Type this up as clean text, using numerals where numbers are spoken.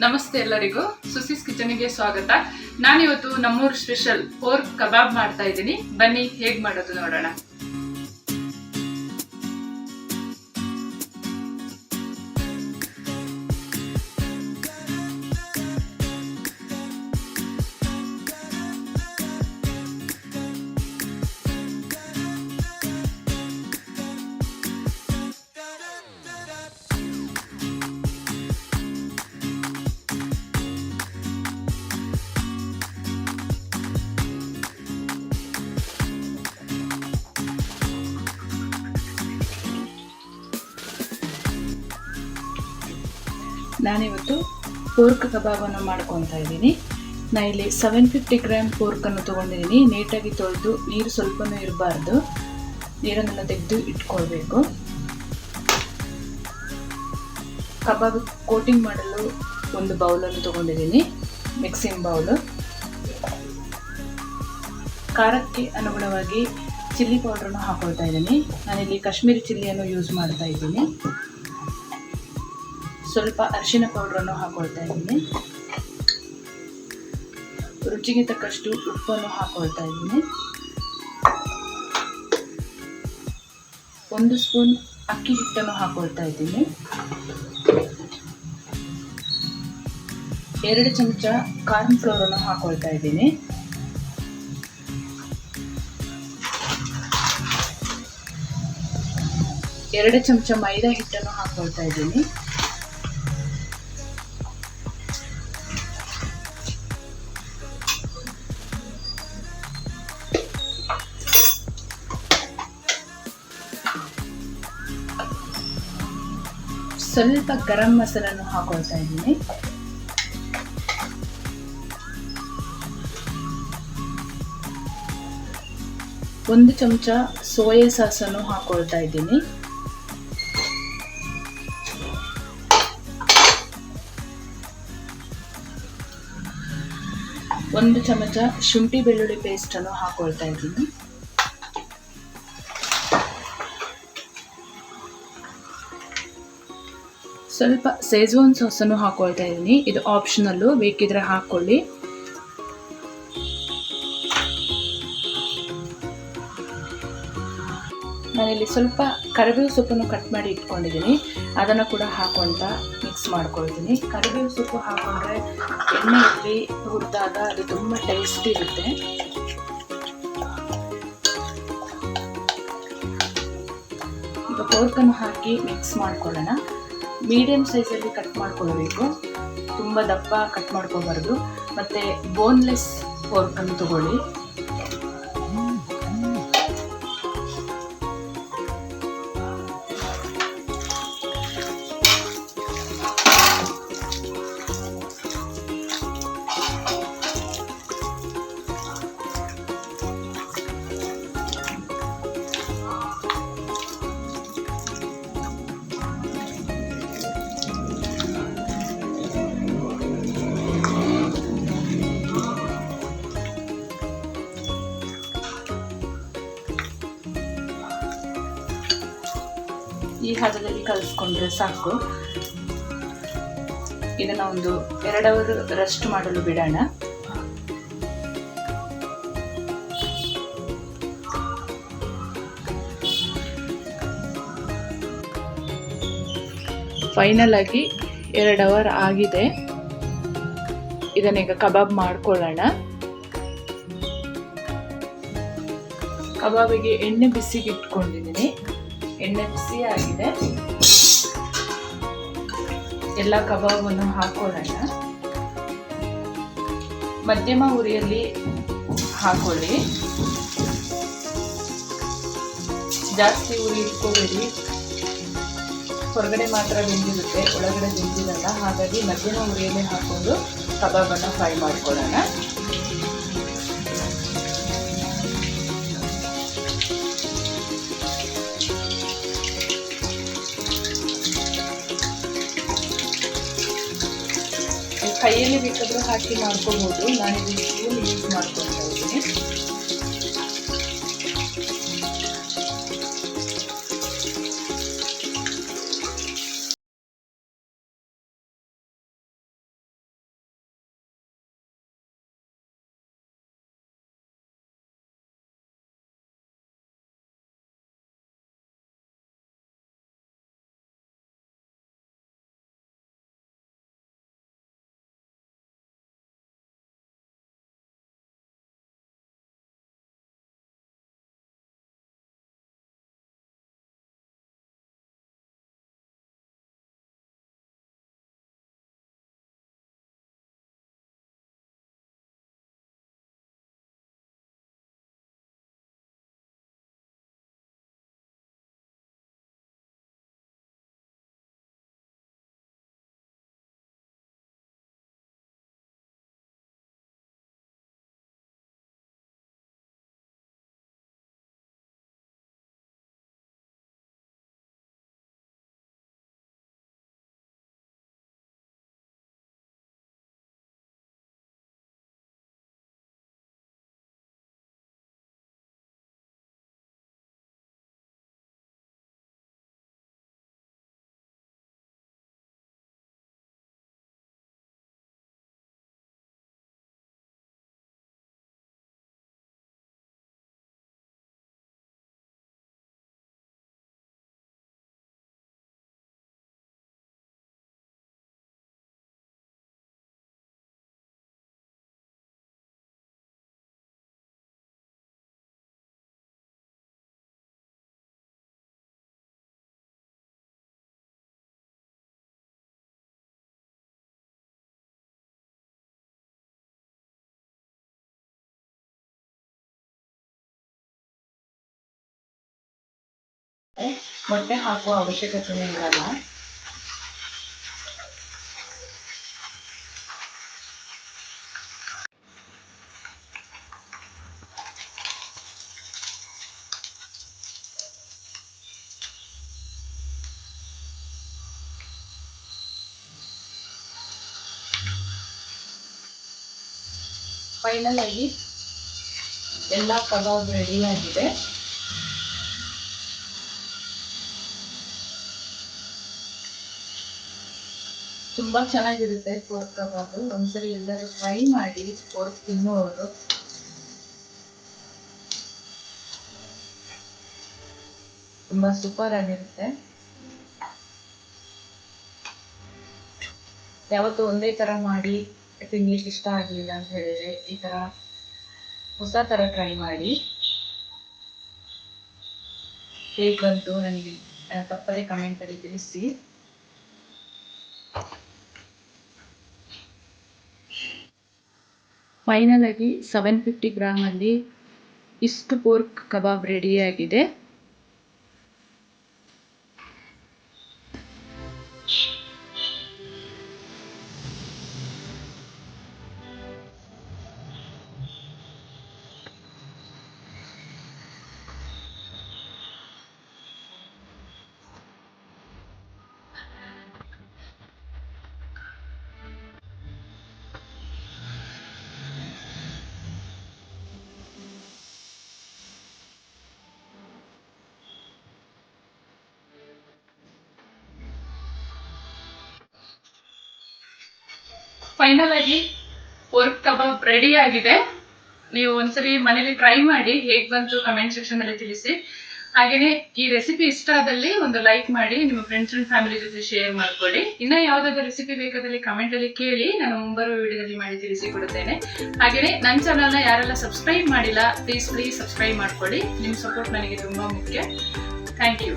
ನಮಸ್ತೆ ಎಲ್ಲರಿಗೂ ಸುಸಿಸ್ ಕಿಚನ್ಗೆ ಸ್ವಾಗತ. ನಾನಿವತ್ತು ನಮ್ಮೂರ ಸ್ಪೆಷಲ್ ಪೋರ್ಕ್ ಕಬಾಬ್ ಮಾಡ್ತಾ ಇದ್ದೀನಿ. ಬನ್ನಿ ಹೇಗೆ ಮಾಡೋದು ನೋಡೋಣ. ನಾನಿವತ್ತು ಪೋರ್ಕ್ ಕಬಾಬನ್ನು ಮಾಡ್ಕೊತಾ ಇದ್ದೀನಿ. ಇಲ್ಲಿ 750 ಗ್ರಾಮ್ ಪೋರ್ಕನ್ನು ತೊಗೊಂಡಿದ್ದೀನಿ. ನೀಟಾಗಿ ತೊಳೆದು ನೀರು ಸ್ವಲ್ಪನೂ ಇರಬಾರ್ದು, ನೀರನ್ನೆಲ್ಲ ತೆಗೆದು ಇಟ್ಕೊಳ್ಬೇಕು. ಕಬಾಬ್ ಕೋಟಿಂಗ್ ಮಾಡಲು ಒಂದು ಬೌಲನ್ನು ತೊಗೊಂಡಿದ್ದೀನಿ, ಮಿಕ್ಸಿಂಗ್ ಬೌಲು. ಖಾರಕ್ಕೆ ಅನುಗುಣವಾಗಿ ಚಿಲ್ಲಿ ಪೌಡ್ರನ್ನು ಹಾಕೊಳ್ತಾ ಇದ್ದೀನಿ. ನಾನಿಲ್ಲಿ ಕಾಶ್ಮೀರಿ ಚಿಲ್ಲಿಯನ್ನು ಯೂಸ್ ಮಾಡ್ತಾ ಇದ್ದೀನಿ. ಸ್ವಲ್ಪ ಅರಿಶಿನ ಪೌಡ್ರನ್ನು ಹಾಕೊಳ್ತಾ ಇದ್ದೀನಿ. ರುಚಿಗೆ ತಕ್ಕಷ್ಟು ಉಪ್ಪನ್ನು ಹಾಕೊಳ್ತಾ ಇದ್ದೀನಿ. 1 ಸ್ಪೂನ್ ಅಕ್ಕಿ ಹಿಟ್ಟನ್ನು ಹಾಕೊಳ್ತಾ ಇದ್ದೀನಿ. 2 ಚಮಚ ಕಾರ್ನ್ ಫ್ಲೋರನ್ನು ಹಾಕೊಳ್ತಾ ಇದ್ದೀನಿ. 2 ಚಮಚ ಮೈದಾ ಹಿಟ್ಟನ್ನು ಹಾಕೊಳ್ತಾ ಇದ್ದೀನಿ. ಸ್ವಲ್ಪ ಗರಂ ಮಸಾಲನ್ನು ಹಾಕೊಳ್ತಾ ಇದ್ದೀನಿ. ಒಂದು ಚಮಚ ಸೋಯಾ ಸಾಸನ್ನು ಹಾಕೊಳ್ತಾ ಇದ್ದೀನಿ. ಒಂದು ಚಮಚ ಶುಂಠಿ ಬೆಳ್ಳುಳ್ಳಿ ಪೇಸ್ಟನ್ನು ಹಾಕೊಳ್ತಾ ಇದ್ದೀನಿ. ಸ್ವಲ್ಪ ಸೆಜ್ವಾನ್ ಸಾಸನ್ನು ಹಾಕೊಳ್ತಾ ಇದ್ದೀನಿ. ಇದು ಆಪ್ಷನಲ್ಲು, ಬೇಕಿದ್ರೆ ಹಾಕ್ಕೊಳ್ಳಿ. ನಾನಿಲ್ಲಿ ಸ್ವಲ್ಪ ಕರಿಬೇವು ಸೊಪ್ಪನ್ನು ಕಟ್ ಮಾಡಿ ಇಟ್ಕೊಂಡಿದ್ದೀನಿ, ಅದನ್ನು ಕೂಡ ಹಾಕೊಳ್ತಾ ಮಿಕ್ಸ್ ಮಾಡ್ಕೊಳ್ತೀನಿ. ಕರಿಬೇವು ಸೊಪ್ಪು ಹಾಕೊಂಡ್ರೆ ಎಣ್ಣೆಯಲ್ಲಿ ಹುರಿದಾಗ ಅದು ತುಂಬ ಟೇಸ್ಟಿ ಇರುತ್ತೆ. ಈಗ ಪೋರ್ಕನ್ನು ಹಾಕಿ ಮಿಕ್ಸ್ ಮಾಡ್ಕೊಳ್ಳೋಣ. ಮೀಡಿಯಂ ಸೈಜಲ್ಲಿ ಕಟ್ ಮಾಡ್ಕೊಳ್ಬೇಕು, ತುಂಬ ದಪ್ಪ ಕಟ್ ಮಾಡ್ಕೋಬಾರ್ದು. ಮತ್ತು ಬೋನ್ಲೆಸ್ ಪೋರ್ಕನ್ನು ತಗೊಳ್ಳಿ. ಈ ಹದದಲ್ಲಿ ಕಲಿಸ್ಕೊಂಡ್ರೆ ಸಾಕು. ಇದನ್ನು ಒಂದು 2 ಅವರ್ ರೆಸ್ಟ್ ಮಾಡಲು ಬಿಡೋಣ. ಫೈನಲ್ ಆಗಿ 2 ಅವರ್ ಆಗಿದೆ. ಇದನ್ನೀಗ ಕಬಾಬ್ ಮಾಡ್ಕೊಳ್ಳೋಣ. ಕಬಾಬಿಗೆ ಎಣ್ಣೆ ಬಿಸಿಗೆ ಇಟ್ಕೊಂಡಿದ್ದೀನಿ. ಎಣ್ಣೆ ಬಿಸಿ ಆಗಿದೆ. ಎಲ್ಲ ಕಬಾಬನ್ನು ಹಾಕೊಳ್ಳೋಣ. ಮಧ್ಯಮ ಉರಿಯಲ್ಲಿ ಹಾಕೊಳ್ಳಿ, ಜಾಸ್ತಿ ಉರಿ ಇಟ್ಕೋಬೇಡಿ. ಹೊರಗಡೆ ಮಾತ್ರ ಬೆಂದಿರುತ್ತೆ, ಒಳಗಡೆ ಬೆಂದಿರಲ್ಲ. ಹಾಗಾಗಿ ಮಧ್ಯಮ ಉರಿಯಲ್ಲಿ ಹಾಕೊಂಡು ಕಬಾಬನ್ನು ಫ್ರೈ ಮಾಡ್ಕೊಳ್ಳೋಣ. ಕೈಯಲ್ಲಿ ಬೇಕಾದರೂ ಹಾಕಿ ಮಾಡ್ಕೋಬಹುದು. ನಾನಿಲ್ಲಿ ಸ್ಪೂನ್ ಯೂಸ್ ಮಾಡ್ಕೊಳ್ತಾ ಇದ್ದೀನಿ. ಮೊಟ್ಟೆ ಹಾಕುವ ಅವಶ್ಯಕತೆ ಇರಲ್ಲ. ಫೈನಲ್ ಆಗಿ ಎಲ್ಲ ಕಬಾಬ್ ರೆಡಿ ಆಗಿದೆ. ತುಂಬಾ ಚೆನ್ನಾಗಿರುತ್ತೆ ಪೋರ್ಕ್ ಕಬಾಬ್. ಒಂದ್ಸರಿ ಎಲ್ಲರೂ ಟ್ರೈ ಮಾಡಿ ಪೋರ್ಕ್ ತಿನ್ನುವವರು. ತುಂಬಾ ಸೂಪರ್ ಆಗಿರುತ್ತೆ. ಯಾವತ್ತು ಒಂದೇ ತರ ಮಾಡಿ ತಿನ್ಲಿಕ್ಕೆ ಇಷ್ಟ ಆಗಲಿಲ್ಲ ಅಂತ ಹೇಳಿದ್ರೆ ಈ ತರ ಹೊಸ ತರ ಟ್ರೈ ಮಾಡಿ. ಹೇಗೆ ಬಂತು ನನಗೆ ತಪ್ಪದೇ ಕಮೆಂಟ್ ಅಲ್ಲಿ ತಿಳಿಸಿ. ಫೈನಲ್ ಆಗಿ 750 ಗ್ರಾಮ್ ಅಲ್ಲಿ ಇಷ್ಟು ಪೋರ್ಕ್ ಕಬಾಬ್ ರೆಡಿ ಆಗಿದೆ. ಫೈನಲ್ ಆಗಿ ಪೋರ್ಕ್ ಕಬಾಬ್ ರೆಡಿ ಆಗಿದೆ. ನೀವು ಒಂದ್ಸರಿ ಮನೇಲಿ ಟ್ರೈ ಮಾಡಿ, ಹೇಗೆ ಬಂತು ಕಮೆಂಟ್ ಸೆಕ್ಷನ್ ಅಲ್ಲಿ ತಿಳಿಸಿ. ಹಾಗೇನೆ ಈ ರೆಸಿಪಿ ಇಷ್ಟ ಆದಲ್ಲಿ ಒಂದು ಲೈಕ್ ಮಾಡಿ, ನಿಮ್ಮ ಫ್ರೆಂಡ್ಸ್ ಅಂಡ್ ಫ್ಯಾಮಿಲಿ ಜೊತೆ ಶೇರ್ ಮಾಡ್ಕೊಳ್ಳಿ. ಇನ್ನ ಯಾವ್ದಾದ್ರು ರೆಸಿಪಿ ಬೇಕಾದಲ್ಲಿ ಕಮೆಂಟ್ ಅಲ್ಲಿ ಕೇಳಿ, ನಾನು ಮುಂಬರುವ ವಿಡಿಯೋದಲ್ಲಿ ಮಾಡಿ ತಿಳಿಸಿಕೊಡುತ್ತೇನೆ. ಹಾಗೇನೆ ನನ್ನ ಚಾನಲ್ನ ಯಾರೆಲ್ಲ ಸಬ್ಸ್ಕ್ರೈಬ್ ಮಾಡಿಲ್ಲ ಪ್ಲೀಸ್ ಸಬ್ಸ್ಕ್ರೈಬ್ ಮಾಡ್ಕೊಳ್ಳಿ. ನಿಮ್ಮ ಸಪೋರ್ಟ್ ನನಗೆ ತುಂಬಾ ಮುಖ್ಯ. Thank you.